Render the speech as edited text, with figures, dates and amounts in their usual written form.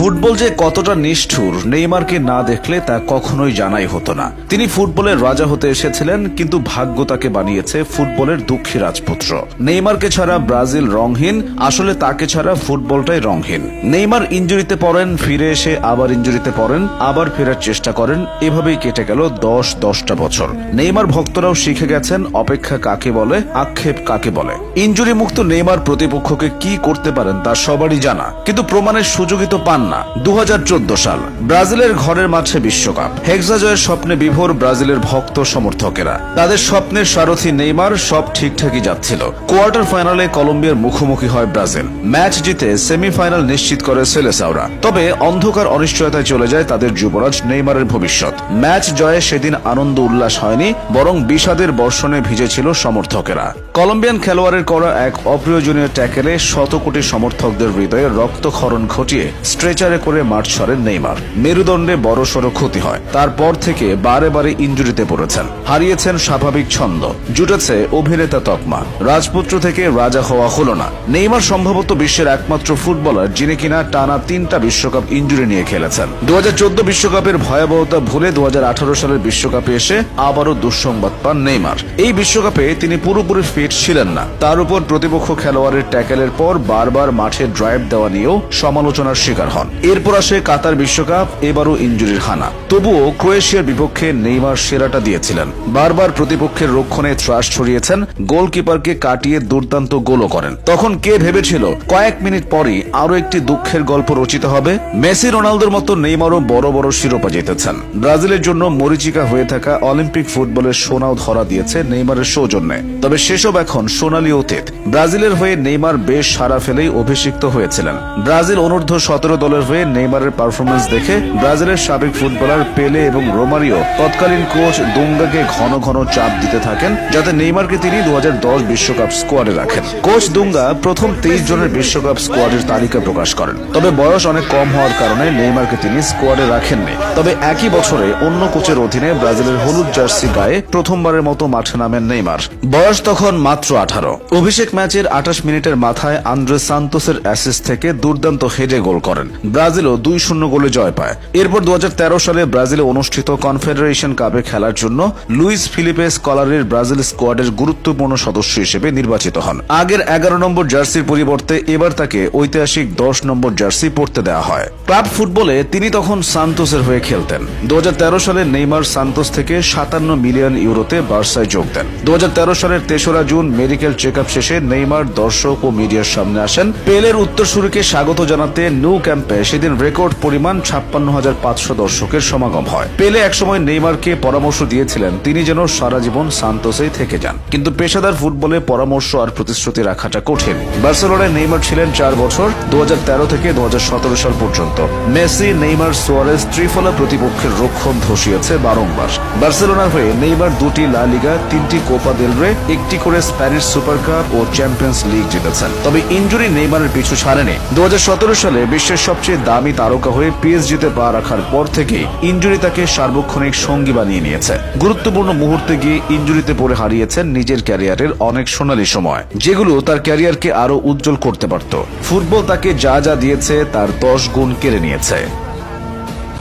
Football যে কতটা নিষ্ঠুর নেইমারকে না দেখলে তা কখনোই জানাই হতো না। তিনি ফুটবলের রাজা হতে এসেছিলেন, কিন্তু ভাগ্য তাকে বানিয়েছে ফুটবলের দুঃখী রাজপুত্র। নেইমারকে ছাড়া ব্রাজিল রংহীন, আসলে তাকে ছাড়া ফুটবলটাই রংহীন। নেইমার ইনজুরিতে পড়েন, ফিরে এসে আবার ইনজুরিতে পড়েন, আবার ফেরার চেষ্টা করেন, এভাবেই কেটে গেল 10টা বছর। নেইমার ভক্তরাও শিখে গেছেন অপেক্ষা কাকে বলে, আক্ষেপ কাকে বলে। ইনজুরি মুক্ত নেইমার প্রতিপক্ষকে কি করতে পারেন তা সবারই জানা, কিন্তু প্রমাণের সুযোগই তো পান না। 2014 সাল ব্রাজিলের ঘরের মাঠে বিশ্বকাপ, হেক্সা জয়ের স্বপ্নে বিভোর ব্রাজিলের ভক্ত সমর্থকেরা। তাদের স্বপ্নের সারথি নেইমার, সব ঠিকঠাকই যাচ্ছিল। কোয়ার্টার ফাইনালে কলম্বিয়ার মুখোমুখি হয় ব্রাজিল। ম্যাচ জিতে সেমিফাইনাল নিশ্চিত করে সেলেসাওরা। তবে অন্ধকার অনিশ্চয়তায় চলে যায় তাদের যুবরাজ নেইমারের ভবিষ্যৎ। ম্যাচ জয়ে সেদিন আনন্দ উল্লাস হয়নি, বরং বিষাদের বর্ষণে ভিজেছিল সমর্থকেরা। কলম্বিয়ান খেলোয়াড়ের করা এক অপ্রয়োজনীয় ট্যাকেলে শত কোটি সমর্থকদের হৃদয়ে রক্তক্ষরণ ঘটিয়ে স্ট্রেচারে করে মাঠ ছাড়েন নেইমার। মেরুদণ্ডে বড়সড় ক্ষতি হয়। তারপর থেকে বারে বারে ইনজুরিতে পড়েছেন, হারিয়েছেন স্বাভাবিক ছন্দ, জুটেছে অভিনেতা তকমা। রাজপুত্র থেকে রাজা হওয়া হলো না। নেইমার সম্ভবত বিশ্বের একমাত্র ফুটবলার যিনি কিনা টানা 3টা বিশ্বকাপ ইনজুরি নিয়ে খেলেছেন। 2014 বিশ্বকাপের ভয়াবহতা ভুলে 2018 সালের বিশ্বকাপে এসে আবারও দুঃসংবাদ পান নেইমার। এই বিশ্বকাপে তিনি পুরোপুরি ফিট ছিলেন না। তার উপর প্রতিপক্ষ খেলোয়াড়ের ট্যাকেলের পর বারবার মাঠে ড্রাইভ দেওয়া নিয়েও সমালোচনার শিকার হন। এরপর আসে কাতার বিশ্বকাপ, এবারও ইনজুরির হানা। তবুও ক্রোয়েশিয়ার বিপক্ষে নেইমার সেরাটা দিয়েছিলেন। বারবার প্রতিপক্ষের রক্ষণে ত্রাস ছড়িয়েছেন, গোলকিপারকে কাটিয়ে দুর্দান্ত গোলও করেন। তখন কে ভেবেছিল কয়েক মিনিট পরই আরো একটি দুঃখের গল্প রচিত হবে? মেসি রোনালদোর মতো নেইমারও বড় বড় শিরোপা জিতেছেন। ব্রাজিলের জন্য মরীচিকা হয়ে থাকা অলিম্পিক ফুটবলের সোনাও ধরা দিয়েছে নেইমারের সৌজন্যে। তবে সেসব এখন সোনালী অতীত। ব্রাজিলের হয়ে নেইমার বেশ সাড়া ফেলেই অভিষিক্ত হয়েছিলেন। ব্রাজিল অনূর্ধ্ব 17 দলের হয়ে নেইমারের পারফরমেন্স দেখে ব্রাজিলের সাবেক ফুটবলার পেলে এবং রোমারিও তৎকালীন কোচ দুঙ্গাকে ঘন ঘন চাপ দিতে থাকেন, যাতে নেইমারকে তিনি 2010 বিশ্বকাপ স্কোয়াডে রাখেন। কোচ দুঙ্গা প্রথম 23 জনের বিশ্বকাপ স্কোয়াডের তালিকা প্রকাশ করেন। তবে বয়স অনেক কম হওয়ার কারণে নেইমারকে তিনি স্কোয়াডে রাখেননি। তবে একই বছরে অন্য কোচের অধীনে ব্রাজিলের হলুদ জার্সি গায়ে প্রথমবারের মতো মাঠে নামেন নেইমার। বয়স তখন মাত্র 18। অভিষেক ম্যাচের 28 মিনিটের মাথায় আন্দ্রে সান্তোসের অ্যাসিস্ট থেকে দুর্দান্ত হেডে গোল করেন। ব্রাজিলও 2-0 গোলে জয় পায়। এরপর 2013 সালে ব্রাজিলে অনুষ্ঠিত কনফেডারেশন কাপে খেলার জন্য লুইস ফিলিপে স্কলারির ব্রাজিল স্কোয়াডের গুরুত্বপূর্ণ সদস্য হিসেবে নির্বাচিত হন। আগের 11 নম্বর জার্সির পরিবর্তে এবার তাকে ঐতিহাসিক 10 নম্বর জার্সি পরতে দেওয়া হয়। ক্লাব ফুটবলে তিনি তখন সান্তোসের হয়ে খেলতেন। 2013 সালে নেইমার সান্তোস থেকে 57 মিলিয়ন ইউরোতে বার্সায় যোগ দেন। 2013 সালের 3রা জুন মেডিকেল চেকআপ শেষে নেইমার দর্শক ও মিডিয়ার সামনে আসেন। পেলের উত্তরসূরিকে স্বাগত জানাতে নিউ ক্যাম্পে সেদিন রেকর্ড পরিমাণ 56,500 দর্শকের সমাগম হয়। পেলে একসময় নেইমারকে পরামর্শ দিয়েছিলেন তিনি যেন সারা জীবন সান্তোসেই থেকে যান, কিন্তু পেশাদার ফুটবলে পরামর্শ আর প্রতিশ্রুতি রাখাটা কঠিন। বার্সেলোনায় নেইমার ছিলেন 4 বছর, 2013 থেকে 2017 সাল পর্যন্ত। মেসি, নেইমার, সুয়ারেজ ত্রিফলা প্রতিপক্ষের রক্ষণ ধসিয়েছে বারংবার। বার্সেলোনার হয়ে নেইমার 2টি লা লিগা, 3টি কোপা দেল রে, 1টি করে স্প্যানিশ সুপার কাপ ও চ্যাম্পিয়ন্স লিগ জিতেছেন। তবে ইনজুরি নেইমারের পিছু ছাড়েনি। 2017 সালে বিশ্বের সবচেয়ে দামি তারকা হয়ে পিএসজিতে পা রাখার পর থেকেই ইনজুরি তাকে সার্বক্ষণিক সঙ্গী বানিয়ে নিয়েছে। গুরুত্বপূর্ণ মুহূর্তে গিয়ে ইনজুরিতে পড়ে হারিয়েছেন নিজের ক্যারিয়ারের অনেক সোনালী সময়, যেগুলো তার ক্যারিয়ারকে আরো উজ্জ্বল করতে পারত। ফুটবল তাকে যা যা দিয়েছে তার 10 গুণ কেড়ে নিয়েছে।